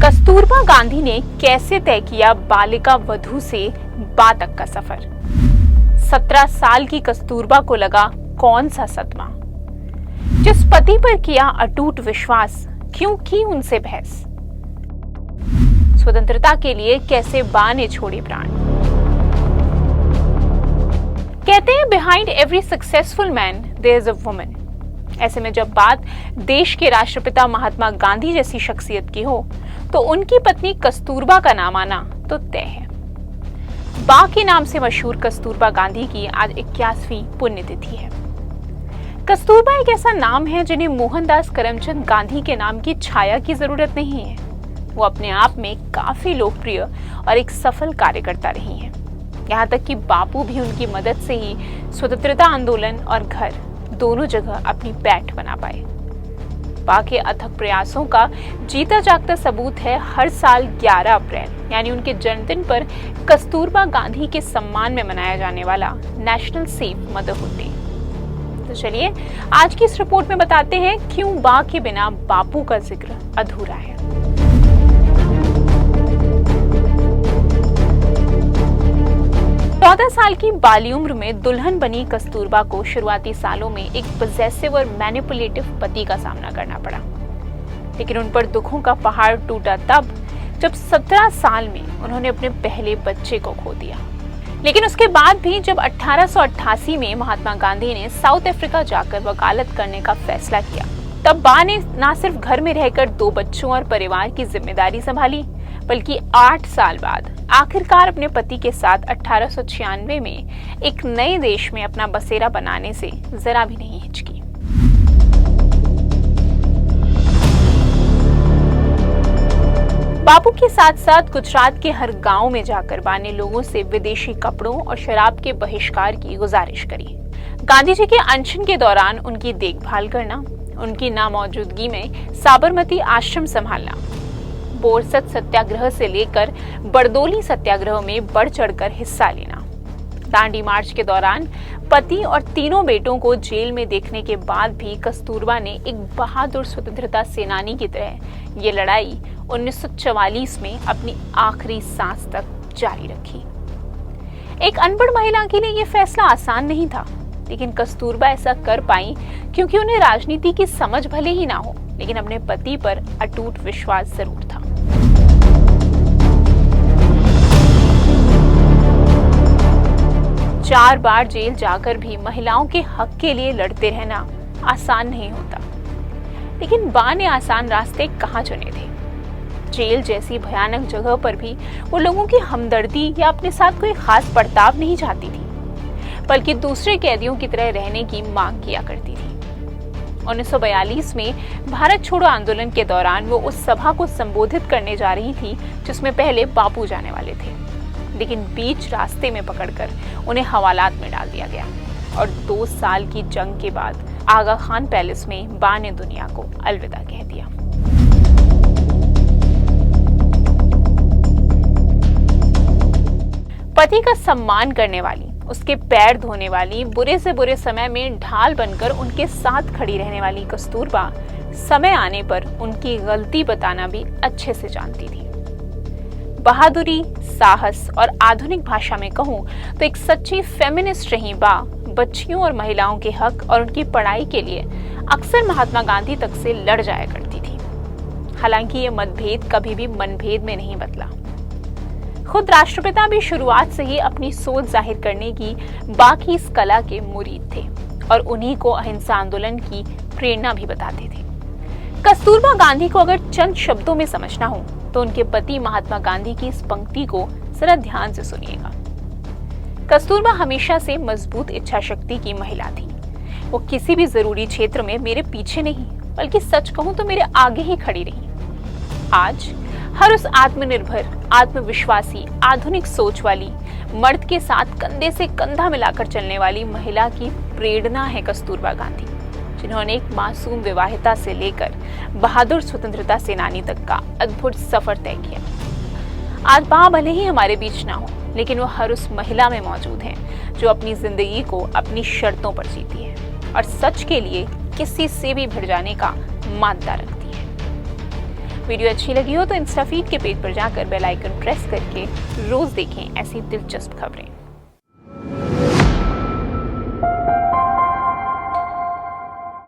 कस्तूरबा गांधी ने कैसे तय किया बालिका वधू से बा तक का सफर? 17 साल की कस्तूरबा को लगा कौन सा सदमा? जिस पति पर किया अटूट विश्वास, क्यों की उनसे बहस? स्वतंत्रता के लिए कैसे बा ने छोड़े प्राण? कहते हैं behind every successful man there is a woman. ऐसे में जब बात देश के राष्ट्रपिता महात्मा गांधी जैसी शख्सियत की हो तो उनकी पत्नी कस्तूरबा का नाम आना तो तय है। बा के नाम से मशहूर कस्तूरबा गांधी की आज 81वीं पुण्यतिथि है। कस्तूरबा एक ऐसा नाम है जिन्हें मोहनदास करमचंद गांधी के नाम की छाया की जरूरत नहीं है। वो अपने आप में काफी लोकप्रिय और एक सफल कार्यकर्ता रही हैं। यहाँ तक कि बापू भी उनकी मदद से ही स्वतंत्रता आंदोलन और घर दोनों जगह अपनी पैठ बना पाए। बा के अथक प्रयासों का जीता जागता सबूत है हर साल 11 अप्रैल यानी उनके जन्मदिन पर कस्तूरबा गांधी के सम्मान में मनाया जाने वाला नेशनल सेफ मदरहुड डे। तो चलिए आज की इस रिपोर्ट में बताते हैं क्यों बा के बिना बापू का जिक्र अधूरा है। चौदह साल की बाली उम्र में दुल्हन बनी कस्तूरबा को शुरुआती सालों में एक पजेसिव और मैनिपुलेटिव पति का सामना करना पड़ा, लेकिन उन पर दुखों का पहाड़ टूटा तब जब 17 साल में उन्होंने अपने पहले बच्चे को खो दिया। लेकिन उसके बाद भी जब 1888 में महात्मा गांधी ने साउथ अफ्रीका जाकर वकालत करने का फैसला किया, तब बा ने न सिर्फ घर में रहकर 2 बच्चों और परिवार की जिम्मेदारी संभाली, बल्कि 8 साल बाद आखिरकार अपने पति के साथ 1896 में एक नए देश में अपना बसेरा बनाने से जरा भी नहीं हिचकी। बापू के साथ साथ गुजरात के हर गांव में जाकर बा ने लोगों से विदेशी कपड़ों और शराब के बहिष्कार की गुजारिश करी। गांधी जी के अनशन के दौरान उनकी देखभाल करना, उनकी नामौजूदगी में साबरमती आश्रम संभालना, बोरसद सत्याग्रह से लेकर बरदोली सत्याग्रह में बढ़ चढ़कर हिस्सा लेना, दांडी मार्च के दौरान पति और तीनों बेटों को जेल में देखने के बाद भी कस्तूरबा ने एक बहादुर स्वतंत्रता सेनानी की तरह ये लड़ाई 1944 में अपनी आखिरी सांस तक जारी रखी। एक अनपढ़ महिला के लिए ये फैसला आसान नहीं था, लेकिन कस्तूरबा ऐसा कर पाई क्योंकि उन्हें राजनीति की समझ भले ही ना हो, लेकिन अपने पति पर अटूट विश्वास जरूर था। चार बार जेल जाकर भी महिलाओं के हक के लिए लड़ते रहना आसान नहीं होता, लेकिन बा ने आसान रास्ते कहाँ चुने थे। जेल जैसी भयानक जगह पर भी वो लोगों की हमदर्दी या अपने साथ कोई खास बर्ताव नहीं चाहती थी, बल्कि दूसरे कैदियों की तरह रहने की मांग किया करती थी। 1942 में भारत छोड़ो आंदोलन के दौरान वो उस सभा को संबोधित करने जा रही थी जिसमें पहले बापू जाने वाले थे, लेकिन बीच रास्ते में पकड़कर उन्हें हवालात में डाल दिया गया और 2 साल की जंग के बाद आगा खान पैलेस में बा ने दुनिया को अलविदा कह दिया। पति का सम्मान करने वाली, उसके पैर धोने वाली, बुरे से बुरे समय में ढाल बनकर उनके साथ खड़ी रहने वाली कस्तूरबा समय आने पर उनकी गलती बताना भी अच्छे से जानती थी। बहादुरी, साहस और आधुनिक भाषा में कहूं तो एक सच्ची फेमिनिस्ट रही बा बच्चियों और महिलाओं के हक और उनकी पढ़ाई के लिए अक्सर महात्मा गांधी तक से लड़ जाया करती थी। हालांकि ये मतभेद कभी भी मनभेद में नहीं बदला। खुद राष्ट्रपिता भी शुरुआत से ही अपनी सोच जाहिर करने की बा की इस कला के मुरीद थे और उन्हीं को अहिंसा आंदोलन की प्रेरणा भी बताते थे। कस्तूरबा गांधी को अगर चंद शब्दों में समझना हो तो उनके पति महात्मा गांधी की इस पंक्ति को जरा ध्यान से सुनिएगा। कस्तूरबा हमेशा से मजबूत इच्छा शक्ति की महिला थी। वो किसी भी जरूरी क्षेत्र में मेरे पीछे नहीं, बल्कि सच कहूं तो मेरे आगे ही खड़ी रही। आज हर उस आत्मनिर्भर, आत्मविश्वासी, आधुनिक सोच वाली, मर्द के साथ कंधे से कंधा मिलाकर चलने वाली महिला की प्रेरणा है कस्तूरबा गांधी, जिन्होंने एक मासूम विवाहिता से लेकर बहादुर स्वतंत्रता सेनानी तक का अद्भुत सफर तय किया। आज बा भले ही हमारे बीच ना हो, लेकिन वो हर उस महिला में मौजूद हैं जो अपनी जिंदगी को अपनी शर्तों पर जीती है और सच के लिए किसी से भी भिड़ जाने का मादा रखती है। वीडियो अच्छी लगी हो तो इंस्टा फीड के पेज पर जाकर बेल आइकन प्रेस करके रोज देखें ऐसी दिलचस्प खबरें।